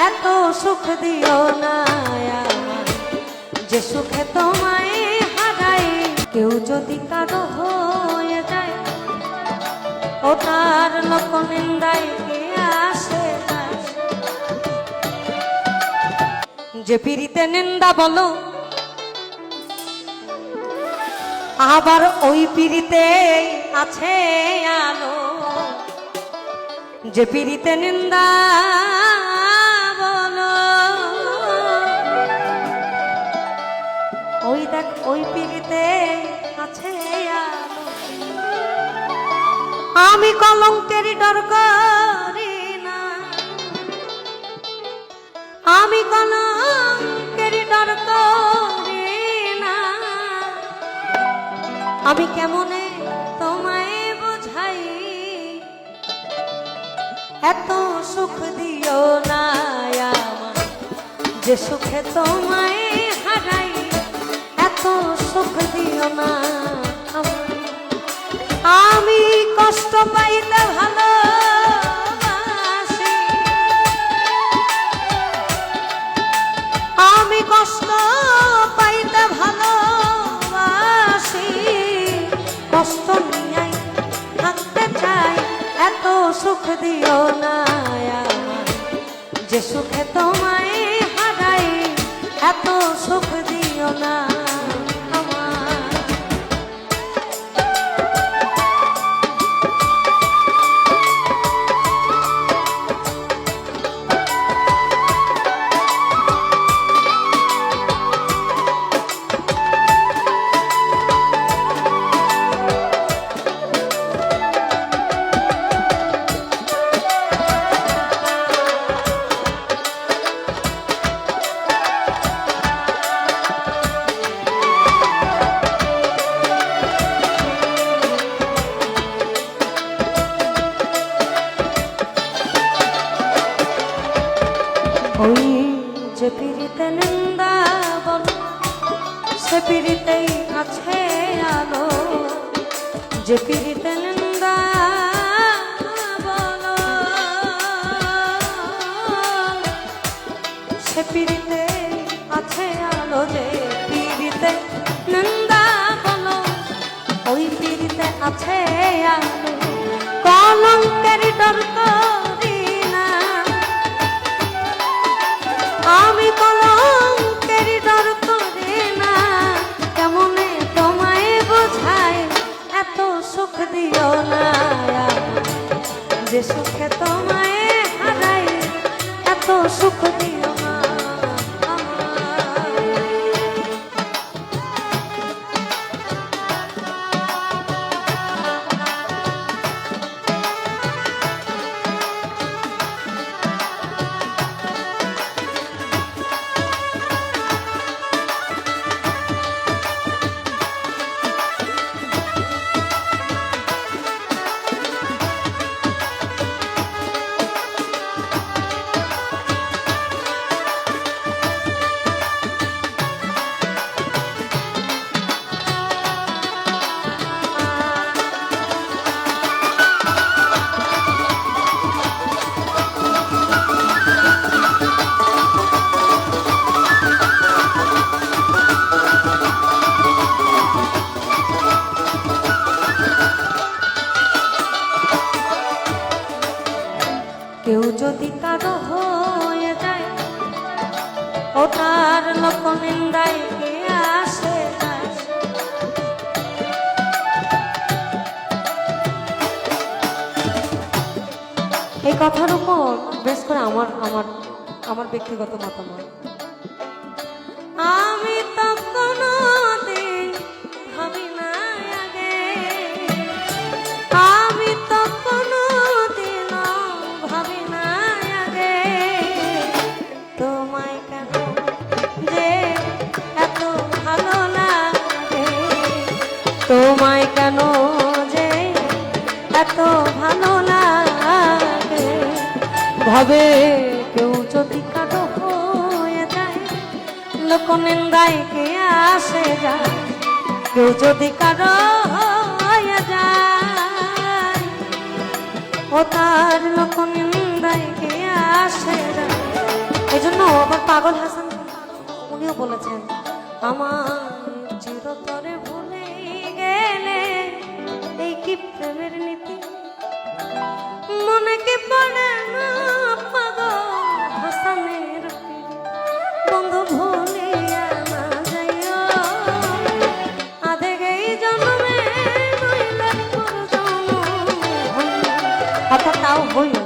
এত সুখ দিও না আমায়, যে সুখে তোমায় হারাই। কেউ যদি কারো হয়ে যায়, ও তার লোক নিন্দায় কে আসে যায়। যে পিরিতে নিন্দা বলো, আবার ওই পিরিতে আছে আলো। যে পিরিতে নিন্দা বলো, ওই দেখ ওই পিরিতে আছে আলো। আমি কলঙ্কের ডর করি না, আমি কলঙ্কের ডর করি না। আমি কেমনে তোমায় বোঝাই, এত সুখ দিও না আমায়, যে সুখে তোমায় হারাই। এত সুখ দিও না আমায়, আমি কষ্ট পাইতে ভালোবাসি, আমি কষ্ট পাইতে ভালোবাসি। কষ্ট নিয়ে থাকতে চাই, এত সুখ দিও না আমায়, যে সুখে তোমায় হারাই। এত সুখ দিও না আমায়। ওই যে পিরিতে নিন্দা বলো, সে পিরিতেই আছে আলো। যে পিরিতে নিন্দা বলো, সে পিরিতে আছে আলো। যে পিরিতে নিন্দা বলো, ওই পিরিতে আছে আলো। কলঙ্কের ডর করি না, আমি কলঙ্কের ডর করি না। কেমনে তোমায় বোঝাই, এত সুখ দিও না আমায়, যে সুখে তোমায় হারাই। এত সুখ দিও না আমায়। কেউ যদি কারো হয়ে যায়, ও তার লোক নিন্দায় কে আসে যায়। এই কথার উপর বেশ করে আমার আমার আমার ব্যক্তিগত মতামত। আমি তো কোনোদিন ভাবি না আগে, আমি তো কোনোদিন ভাবি না আগে, তোমায় কেন যে এত ভালো লাগে। তোমায় কেন যে এত ভালো লাগে। ভাবে কেউ যদি কারো হয়ে যায়, লোক নিন্দায় কে আসে যায়। কেউ যদি কারো হয়ে যায়, ও তার লোক নিন্দায় কে আসে যায়। পাগল হাসান উনিও বলেছেন, আমার চিরতরে ভুলে গেলে এই কি প্রেমের নীতি, মনে কি পড়ে না পাগল হাসানের বন্ধু ভুলিয়া না যাইও, আধে এই জন্মে নইলে পর জন্ম। অর্থাৎ তাও হইও,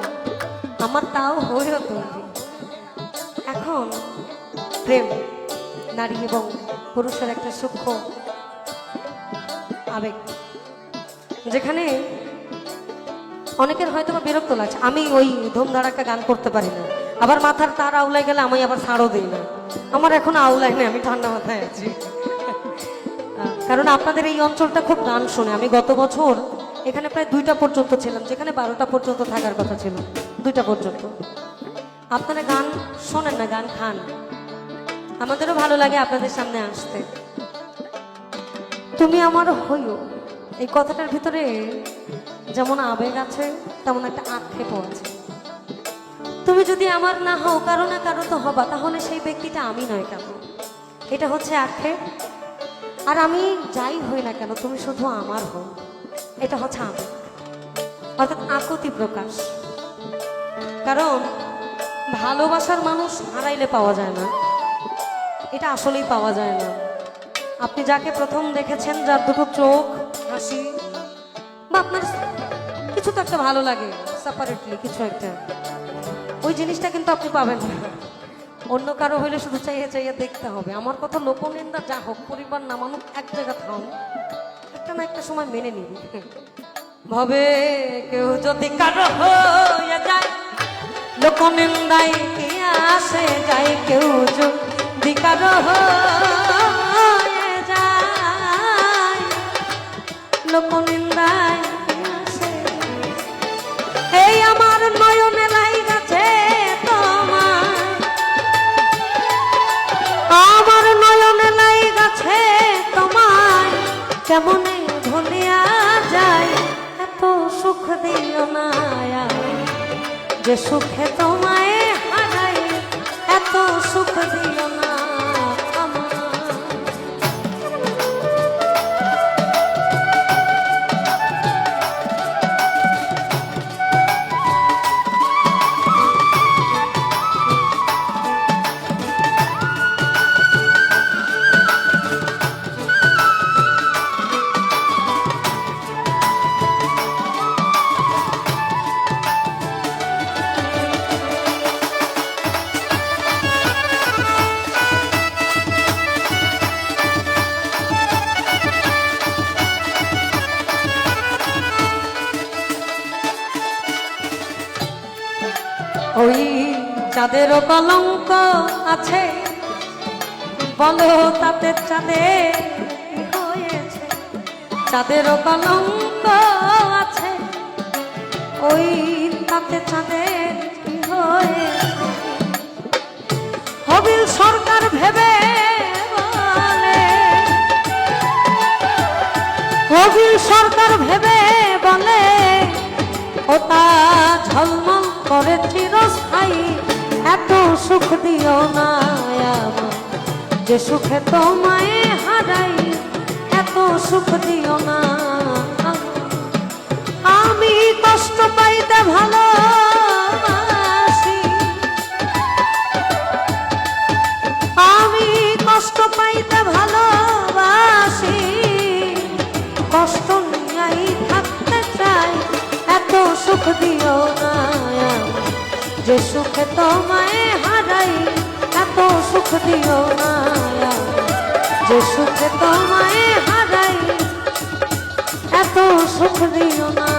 আমার তাও হইও তুমি। এখন প্রেম নারী এবং পুরুষের একটা সূক্ষ্ম আবেগ, যেখানে অনেকের হয়তো বা বিরক্ত লাগছে। আমি ওই ধুমধাড়াক্কা গান করতে পারি না, আবার মাথার তার আউলাই গেলে আমি আবার ছাড়ও দিই না। আমার এখন আউলাই নেই, আমি ঠান্ডা মাথায় আছি। কারণ আপনাদের এই অঞ্চলটা খুব গান শোনে। আমি গত বছর এখানে প্রায় 2টা পর্যন্ত ছিলাম, যেখানে 12টা পর্যন্ত থাকার কথা ছিল, 2টা পর্যন্ত। আপনারা গান শোনেন না, গান খান। আমাদেরও ভালো লাগে আপনাদের সামনে আসতে। তুমি আমার হইও, এই কথাটার ভিতরে যেমন আবেগ আছে তেমন একটা আক্ষেপও আছে। তুমি যদি আমার না হও, কারো না কারো তো হবা, তাহলে সেই ব্যক্তিটা আমি নয় কেন? এটা হচ্ছে আক্ষেপ। আর আমি যাই হই না কেন, তুমি শুধু আমার হও, এটা হচ্ছে আবেগ, অর্থাৎ আকুতি প্রকাশ। কারণ ভালোবাসার মানুষ হারাইলে পাওয়া যায় না, এটা আসলেই পাওয়া যায় না। আপনি যাকে প্রথম দেখেছেন, যার দুটো চোখ, হাসি, বা আপনার কিছু তো একটা ভালো লাগে সেপারেটলি কিছু একটা, ওই জিনিসটা কিন্তু আপনি পাবেন না। অন্য কারো হইলে শুধু চাইয়ে চাইয়ে দেখতে হবে। আমার কথা লোকনিন্দা যা হোক, পরিবার না মানুষ, এক জায়গা থাম, একটা না একটা সময় মেনে নিবি। ভাবে কেউ যদি কারো হয়ে যায়, লোকনিন্দায় কি আসে যায়, কেউ যদি কারো হয়ে যায়, লোকনিন্দায় কি আসে। এই আমার নয়নে লাই গেছে তোমার, আমার নয়নে লাই গেছে তোমার, কেমনে ভুলিয়া যায়, এত সুখ দিও না, যে সুখে তোমায় হারাই, এত সুখ দিও না আমার। ওই চাঁদেরও কলঙ্ক আছে, বলো তাতে চাঁদে হয়েছে, চাঁদেরও কলঙ্ক আছে, ওই তাতে চাঁদের হয়েছে। হবিল সরকার ভেবে বলে, হবিল সরকার ভেবে বলে, ওটা ঝলমল করে চিরস্থায়ী, এত সুখ দিও না আমার, যে সুখে তোমায় হারাই, এত সুখ দিও না। আমি কষ্ট পাইতে ভালোবাসি, আমি কষ্ট পাইতে ভালোবাসি, কষ্ট নিয়াই থাকতে চাই, এত সুখ দিও না, যে সুখে তোমায় হারাই, এত সুখ দিও না, যে সুখে তোমায় হারাই, এত সুখ দিও না।